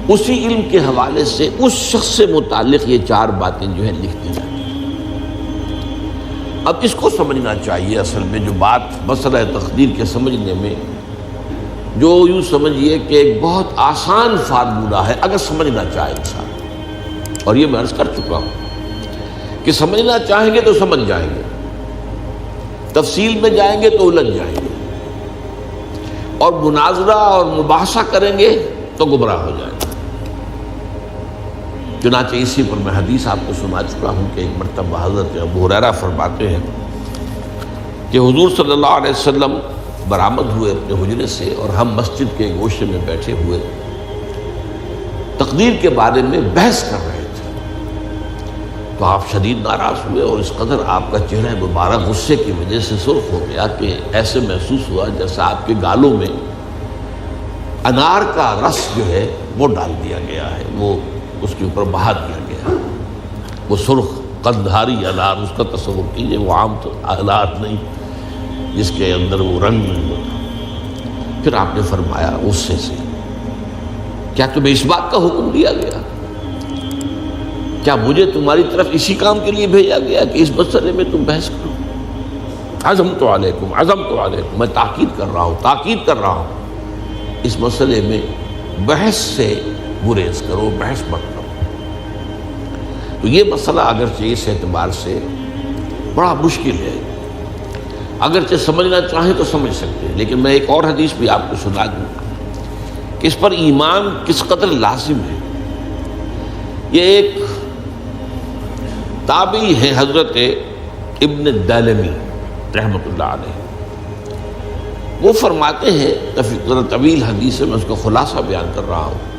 اسی علم کے حوالے سے اس شخص سے متعلق یہ 4 باتیں جو ہیں لکھ دی جاتی ہیں۔ اب اس کو سمجھنا چاہیے، اصل میں جو بات مسئلہ تقدیر کے سمجھنے میں، جو یوں سمجھیے کہ ایک بہت آسان فارمولہ ہے اگر سمجھنا چاہے انسان، اور یہ میں عرض کر چکا ہوں کہ سمجھنا چاہیں گے تو سمجھ جائیں گے، تفصیل میں جائیں گے تو الجھ جائیں گے، اور مناظرہ اور مباحثہ کریں گے تو گمراہ ہو جائیں گے۔ چنانچہ اسی پر میں حدیث آپ کو سنا چکا ہوں کہ ایک مرتبہ حضرت ابو ہریرہ فرماتے ہیں کہ حضور صلی اللہ علیہ وسلم برآمد ہوئے اپنے حجرے سے، اور ہم مسجد کے گوشے میں بیٹھے ہوئے تقدیر کے بارے میں بحث کر رہے تھے، تو آپ شدید ناراض ہوئے، اور اس قدر آپ کا چہرہ مبارک غصے کی وجہ سے سرخ ہو گیا کہ ایسے محسوس ہوا جیسا آپ کے گالوں میں انار کا رس جو ہے وہ ڈال دیا گیا ہے، وہ اس کے اوپر بہا دیا گیا، وہ سرخ قندھاری انار، اس کا تصور کیجئے، وہ عام تو انار نہیں جس کے اندر وہ رنگ نہیں ہوتا۔ پھر آپ نے فرمایا غصے سے، کیا تمہیں اس بات کا حکم دیا گیا؟ کیا مجھے تمہاری طرف اسی کام کے لیے بھیجا گیا کہ اس مسئلے میں تم بحث کرو؟ عزمت علیکم، میں تاکید کر رہا ہوں اس مسئلے میں بحث سے گریز کرو، بحث مت کرو۔ تو یہ مسئلہ اگرچہ اس اعتبار سے بڑا مشکل ہے، اگرچہ سمجھنا چاہیں تو سمجھ سکتے ہیں، لیکن میں ایک اور حدیث بھی آپ کو سنا دوں کہ اس پر ایمان کس قدر لازم ہے۔ یہ ایک تابعی ہے حضرت ابن الدالمی رحمۃ اللہ علیہ، وہ فرماتے ہیں، ذرا طویل حدیث ہے، میں اس کا خلاصہ بیان کر رہا ہوں،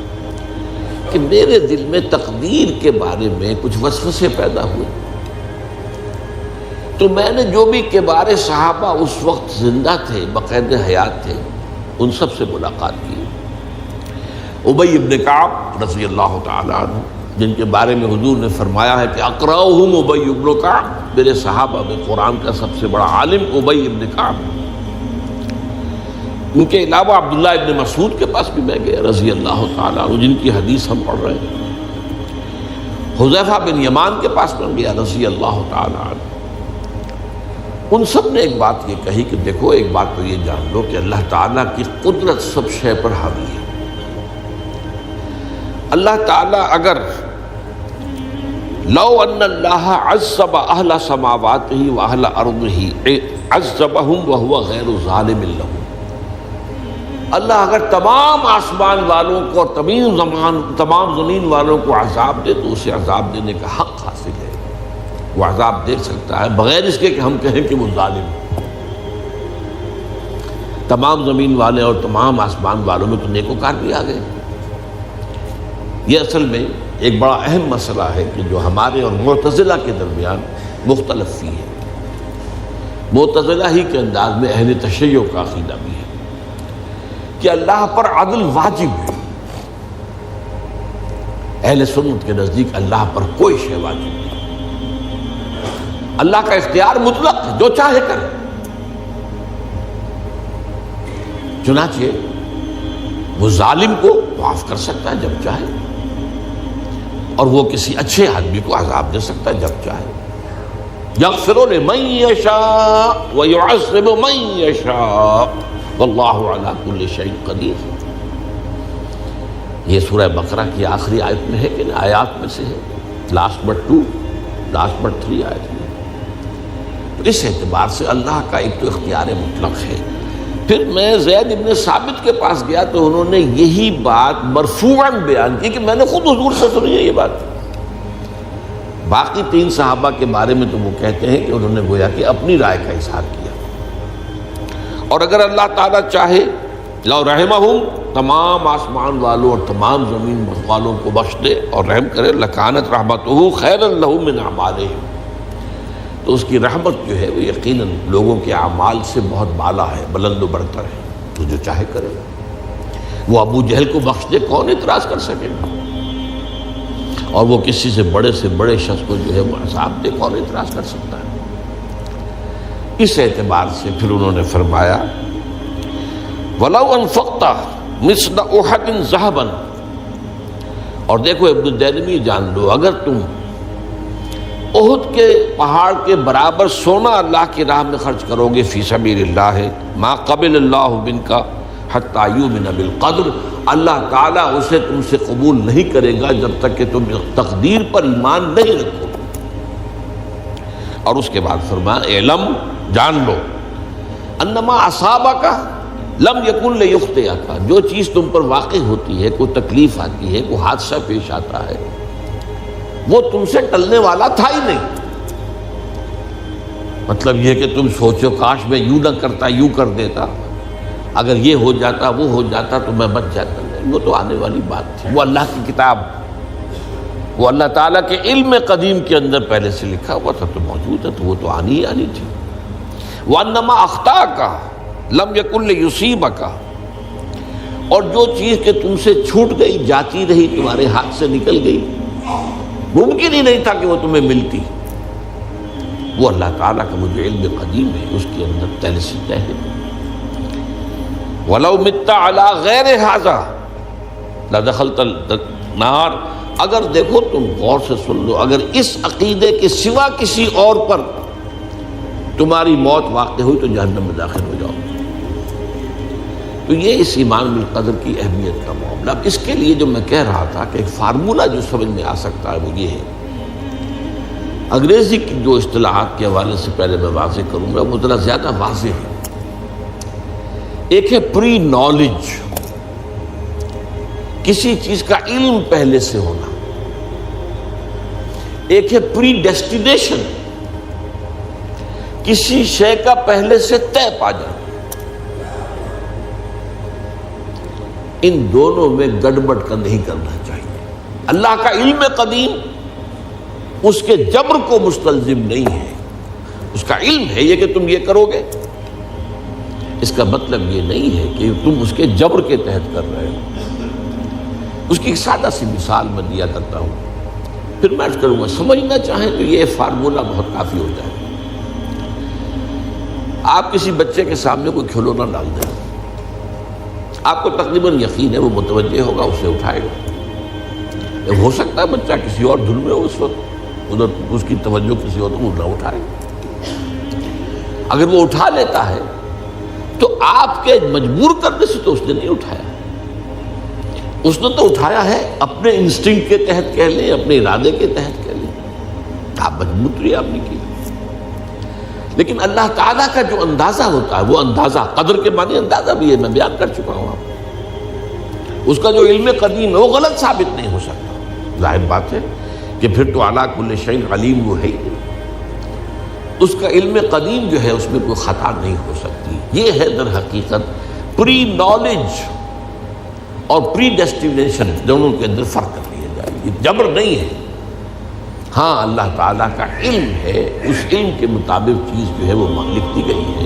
کہ میرے دل میں تقدیر کے بارے میں کچھ وسوسے پیدا ہوئے، تو میں نے جو بھی کبار صحابہ اس وقت زندہ تھے، بقید حیات تھے، ان سب سے ملاقات کی۔ ابی ابن کعب رضی اللہ تعالی عنہ، جن کے بارے میں حضور نے فرمایا ہے کہ اقرأہم ابی ابن کعب، میرے صحابہ میں قرآن کا سب سے بڑا عالم ابی ابن کعب۔ ان کے علاوہ عبداللہ ابن مسعود کے پاس بھی میں گیا رضی اللہ تعالیٰ عنہ، جن کی حدیث ہم پڑھ رہے ہیں۔ حذیفہ بن یمان کے پاس میں گیا رضی اللہ تعالیٰ عنہ۔ ان سب نے ایک بات یہ کہی کہ دیکھو، ایک بات تو یہ جان لو کہ اللہ تعالیٰ کی قدرت سب شے پر حاوی ہے۔ اللہ تعالیٰ اگر لو ان اللہ عذب اہل سماواتہ و اہل ارضہ عذبہم وہو غیر ظالم لہم، اللہ اگر تمام آسمان والوں کو اور تمام زمین والوں کو عذاب دے تو اسے عذاب دینے کا حق حاصل ہے، وہ عذاب دے سکتا ہے بغیر اس کے کہ ہم کہیں کہ وہ ظالم ہے۔ تمام زمین والے اور تمام آسمان والوں میں تو نیکوکار بھی آ گئے۔ یہ اصل میں ایک بڑا اہم مسئلہ ہے کہ جو ہمارے اور معتزلہ کے درمیان مختلف فی ہے۔ معتزلہ ہی کے انداز میں اہل تشیع کا عقیدہ بھی ہے کہ اللہ پر عدل واجب ہے، اہل سنت کے نزدیک اللہ پر کوئی شے واجب نہیں، اللہ کا اختیار مطلق ہے، جو چاہے کرے۔ چنانچہ وہ ظالم کو معاف کر سکتا ہے جب چاہے، اور وہ کسی اچھے آدمی کو عذاب دے سکتا ہے جب چاہے۔ یغفر لمن یشاء ویعذب من یشاء واللہ علی کل شیء قدیر۔ یہ سورہ بقرہ کی آخری آیت میں ہے کہ آیات میں سے ہے، لاسٹ بٹ 3 آیت میں۔ تو اس اعتبار سے اللہ کا ایک تو اختیار مطلق ہے۔ پھر میں زید ابن ثابت کے پاس گیا تو انہوں نے یہی بات مرفوعاً بیان کی کہ میں نے خود حضور سے سنی ہے یہ بات۔ باقی 3 صحابہ کے بارے میں تو وہ کہتے ہیں کہ انہوں نے گویا کہ اپنی رائے کا اظہار کیا، اور اگر اللہ تعالیٰ چاہے لو رحمہم، تمام آسمان والوں اور تمام زمین والوں کو بخش دے اور رحم کرے، لکانت رحمتہ خیرا لہم من اعمالہم، تو اس کی رحمت جو ہے وہ یقیناً لوگوں کے اعمال سے بہت بالا ہے، بلند و برتر ہے، تو جو چاہے کرے۔ وہ ابو جہل کو بخش دے، کون اعتراض کر سکے گا؟ اور وہ کسی سے بڑے شخص کو جو ہے وہ عذاب دے، کون اعتراض کر سکتا ہے؟ اس اعتبار سے پھر انہوں نے فرمایا وَلَوْ أَنفَقْتَ مِثْلَ أُحَدٍ ذَهَبًا اور دیکھو ابن الدیلمی جان لو، اگر تم احد کے پہاڑ کے برابر سونا اللہ کی راہ میں خرچ کرو گے فی سبیل اللہ، ما قبل اللہ منک حتی یؤمن بالقدر، اللہ تعالیٰ اسے تم سے قبول نہیں کرے گا جب تک کہ تم تقدیر پر ایمان نہیں رکھو۔ اور اس کے بعد فرمایا اعلم، جان لو، انما اصابک لم یکن لیخطئک، جو چیز تم پر واقع ہوتی ہے، کوئی تکلیف آتی ہے، کوئی حادثہ پیش آتا ہے، وہ تم سے ٹلنے والا تھا ہی نہیں۔ مطلب یہ کہ تم سوچو کاش میں یوں نہ کرتا، یوں کر دیتا، اگر یہ ہو جاتا وہ ہو جاتا تو میں بچ جاتا، نہیں، وہ تو آنے والی بات تھی، وہ اللہ کی کتاب، وہ اللہ تعالیٰ کے علم قدیم کے اندر پہلے سے لکھا ہوا تھا، تو موجود ہے، تو وہ تو آنی ہی آنی تھی۔ وَأَنَّمَا أَخْطَأَكَ لَمْ يَكُنْ لِيُصِيبَكَ، اور جو چیز کہ تم سے چھوٹ گئی، جاتی رہی، تمہارے ہاتھ سے نکل گئی، ممکن ہی نہیں تھا کہ وہ تمہیں ملتی، وہ اللہ تعالیٰ کا وہ جو علم قدیم ہے اس کے اندر پہلے سے طے ہے۔ وَلَوْ مِتَّ عَلَىٰ غَيْرِ هَٰذَا لَدَخَلْتَ النَّارَ، اگر دیکھو تم غور سے سن لو، اگر اس عقیدے کے سوا کسی اور پر تمہاری موت واقع ہوئی تو جہنم میں داخل ہو جاؤ۔ تو یہ اس ایمان بالقدر کی اہمیت کا معاملہ۔ اب اس کے لیے جو میں کہہ رہا تھا کہ ایک فارمولہ جو سمجھ میں آ سکتا ہے وہ یہ ہے، انگریزی کی جو اصطلاحات کے حوالے سے پہلے میں واضح کروں گا وہ ذرا زیادہ واضح ہے۔ ایک ہے پری نالج، کسی چیز کا علم پہلے سے ہونا، ایک ہے پری ڈیسٹینیشن، کسی شے کا پہلے سے طے پا جانا۔ ان دونوں میں گڑبڑ کا نہیں کرنا چاہیے۔ اللہ کا علم قدیم اس کے جبر کو مستلزم نہیں ہے، اس کا علم ہے یہ کہ تم یہ کرو گے، اس کا مطلب یہ نہیں ہے کہ تم اس کے جبر کے تحت کر رہے ہو۔ اس کی ایک سادہ سی مثال میں دیا کرتا ہوں، پھر میں عرض کروں گا، سمجھنا چاہیں تو یہ فارمولہ بہت کافی ہو جائے۔ آپ کسی بچے کے سامنے کوئی کھلونا ڈال دیں، آپ کو تقریباً یقین ہے وہ متوجہ ہوگا، اسے اٹھائے گا۔ ہو سکتا ہے بچہ کسی اور دھن میں ہو اس وقت، ادھر اس کی توجہ کسی اور کو نہ اٹھائے۔ اگر وہ اٹھا لیتا ہے تو آپ کے مجبور کرنے سے تو اس نے نہیں اٹھایا، اس نے تو اٹھایا ہے اپنے انسٹنکٹ کے تحت کہہ لیں، اپنے ارادے کے تحت کہہ لیں، آپ مجبور تو آپ نے کی۔ لیکن اللہ تعالیٰ کا جو اندازہ ہوتا ہے، وہ اندازہ قدر کے معنی اندازہ بھی ہے، میں بیان کر چکا ہوں آپ کو۔ اس کا جو علم قدیم ہے وہ غلط ثابت نہیں ہو سکتا۔ ظاہر بات ہے کہ پھر تو اعلیٰ کل شیء علیم وہ ہے ہی، اس کا علم قدیم جو ہے اس میں کوئی خطا نہیں ہو سکتی۔ یہ ہے در حقیقت پری نالج اور پری ڈیسٹینیشن، دونوں کے اندر فرق کر لیا جائے، یہ جبر نہیں ہے۔ ہاں اللہ تعالیٰ کا علم ہے، اس علم کے مطابق چیز جو ہے وہ لکھتی گئی ہے۔